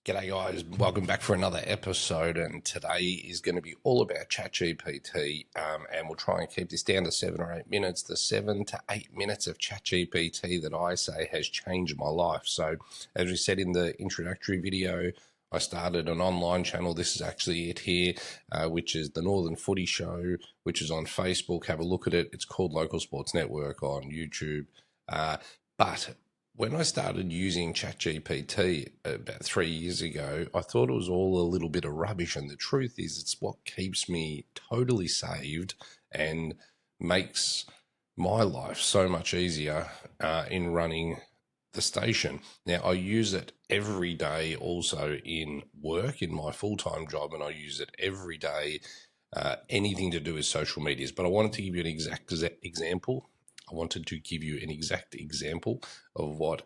G'day guys, welcome back for another episode, and today is going to be all about ChatGPT, and we'll try and keep this down to 7 or 8 minutes. The 7 to 8 minutes of ChatGPT that I say has changed my life. So as we said in the introductory video, I started an online channel. This is actually it here, which is the Northern Footy Show, which is on Facebook. Have a look at it. It's called Local Sports Network on YouTube. But when I started using ChatGPT about 3 years ago, I thought it was all a little bit of rubbish. And the truth is, it's what keeps me totally saved and makes my life so much easier in running the station. Now, I use it every day also in work, in my full-time job, and I use it every day, anything to do with social medias. But I wanted to give you an exact example. I wanted to give you an exact example of what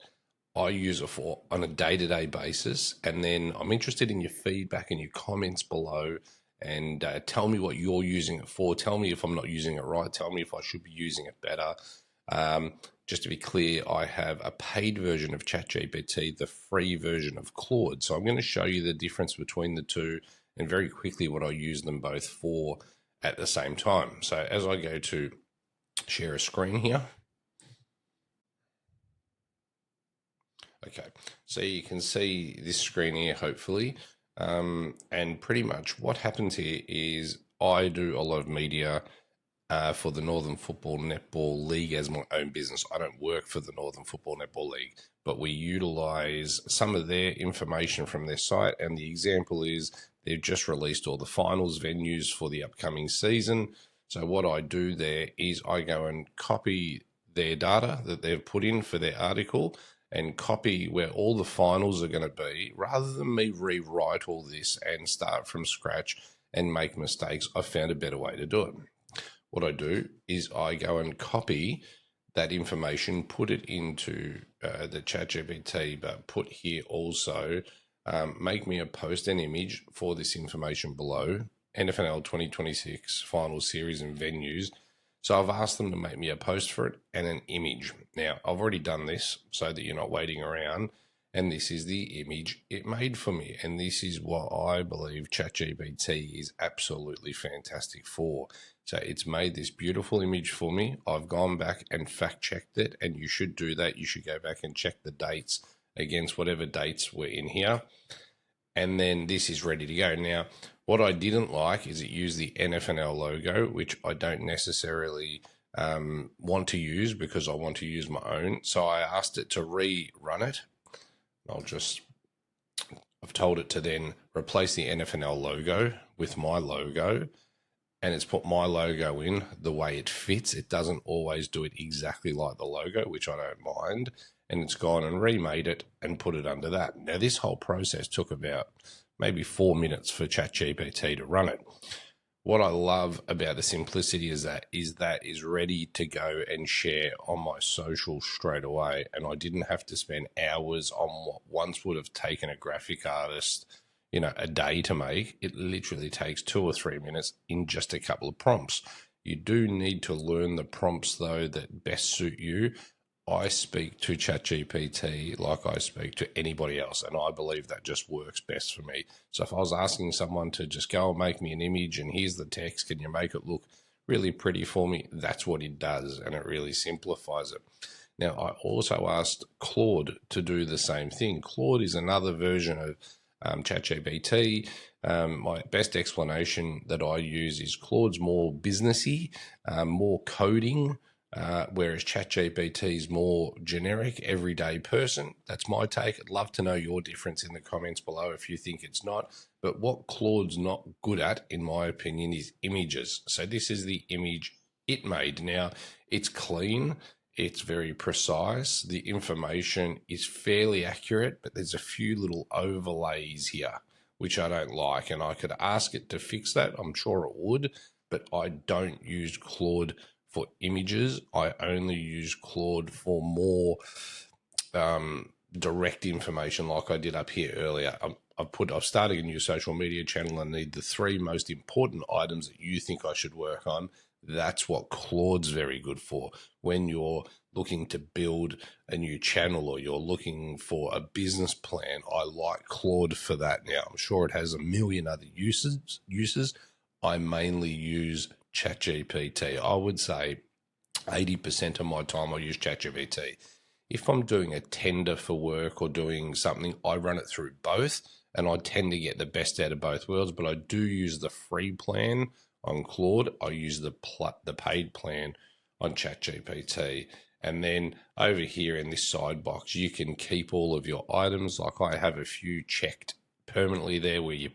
I use it for on a day-to-day basis. And then I'm interested in your feedback and your comments below, and tell me what you're using it for. Tell me if I'm not using it right. Tell me if I should be using it better. Just to be clear, I have a paid version of ChatGPT, the free version of Claude. So I'm going to show you the difference between the two and very quickly what I use them both for at the same time. So as I go to share a screen here. Okay, so you can see this screen here, hopefully. And pretty much what happens here is I do a lot of media for the Northern Football Netball League as my own business. I don't work for the Northern Football Netball League, but we utilize some of their information from their site. And the example is they've just released all the finals venues for the upcoming season. So what I do there is I go and copy their data that they've put in for their article and copy where all the finals are going to be, rather than me rewrite all this and start from scratch and make mistakes. I found a better way to do it. What I do is I go and copy that information, put it into the ChatGPT, but put here also, make me a post and image for this information below, NFL 2026 final series and venues. So I've asked them to make me a post for it and an image. Now, I've already done this so that you're not waiting around. And this is the image it made for me. And this is what I believe ChatGPT is absolutely fantastic for. So it's made this beautiful image for me. I've gone back and fact checked it, and you should do that. You should go back and check the dates against whatever dates were in here. And then this is ready to go. Now, what I didn't like is it used the NFL logo, which I don't necessarily want to use because I want to use my own. So I asked it to rerun it. I've told it to then replace the NFL logo with my logo, and it's put my logo in the way it fits. It doesn't always do it exactly like the logo, which I don't mind. And it's gone and remade it and put it under that. Now, this whole process took about maybe 4 minutes for ChatGPT to run it. What I love about the simplicity is that is ready to go and share on my social straight away. And I didn't have to spend hours on what once would have taken a graphic artist, a day to make. It literally takes 2 or 3 minutes in just a couple of prompts. You do need to learn the prompts, though, that best suit you. I speak to ChatGPT like I speak to anybody else, and I believe that just works best for me. So if I was asking someone to just go and make me an image and here's the text, can you make it look really pretty for me? That's what it does, and it really simplifies it. Now, I also asked Claude to do the same thing. Claude is another version of ChatGPT. My best explanation that I use is Claude's more businessy, more coding, whereas ChatGPT is more generic, everyday person. That's my take. I'd love to know your difference in the comments below if you think it's not. But what Claude's not good at, in my opinion, is images. So this is the image it made. Now, it's clean. It's very precise. The information is fairly accurate, but there's a few little overlays here, which I don't like. And I could ask it to fix that. I'm sure it would, but I don't use Claude for images. I only use Claude for more direct information, like I did up here earlier. I've started a new social media channel and need the 3 most important items that you think I should work on. That's what Claude's very good for. When you're looking to build a new channel or you're looking for a business plan, I like Claude for that. Now, I'm sure it has a million other uses. I mainly use ChatGPT. I would say 80% of my time I use ChatGPT. If I'm doing a tender for work or doing something, I run it through both, and I tend to get the best out of both worlds. But I do use the free plan on Claude. I use the paid plan on ChatGPT. And then over here in this side box, you can keep all of your items. Like I have a few checked permanently there where you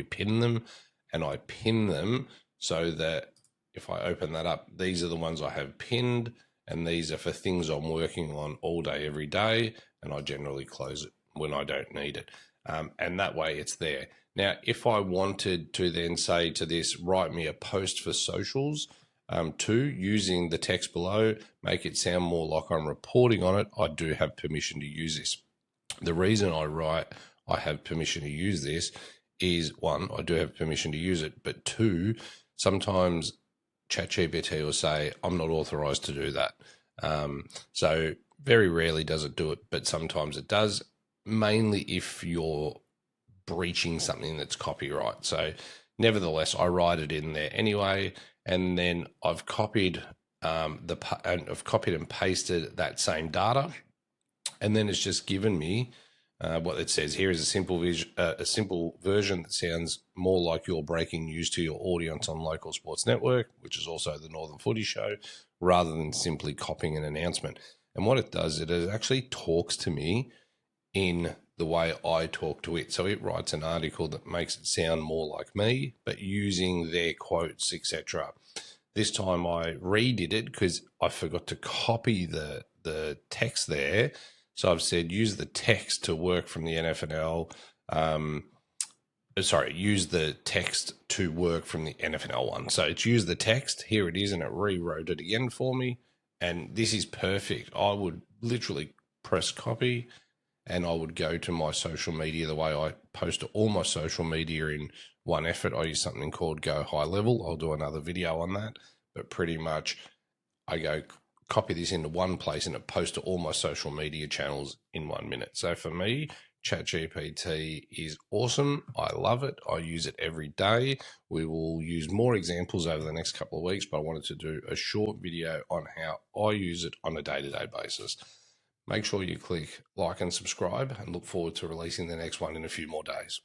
pin them, and I pin them so that if I open that up, these are the ones I have pinned, and these are for things I'm working on all day, every day, and I generally close it when I don't need it. And that way it's there. Now, if I wanted to then say to this, write me a post for socials, using the text below, make it sound more like I'm reporting on it, I do have permission to use this. The reason I have permission to use this is, one, I do have permission to use it, but two, sometimes ChatGPT will say, I'm not authorized to do that. So very rarely does it do it, but sometimes it does, mainly if you're breaching something that's copyright. So nevertheless, I write it in there anyway, and then I've copied and pasted that same data, and then it's just given me what it says. Here is a simple version that sounds more like you're breaking news to your audience on local sports network, which is also the Northern Footy Show, rather than simply copying an announcement. And what it does, it actually talks to me in the way I talk to it. So it writes an article that makes it sound more like me, but using their quotes, etc. This time I redid it because I forgot to copy the text there. So I've said use the text to work from the NFL. Use the text to work from the NFL one. So it's used the text. Here it is, and it rewrote it again for me. And this is perfect. I would literally press copy, and I would go to my social media the way I post to all my social media in one effort. I use something called Go High Level. I'll do another video on that. But pretty much I go copy this into one place and it posts to all my social media channels in 1 minute. So for me, ChatGPT is awesome. I love it. I use it every day. We will use more examples over the next couple of weeks, but I wanted to do a short video on how I use it on a day-to-day basis. Make sure you click like and subscribe, and look forward to releasing the next one in a few more days.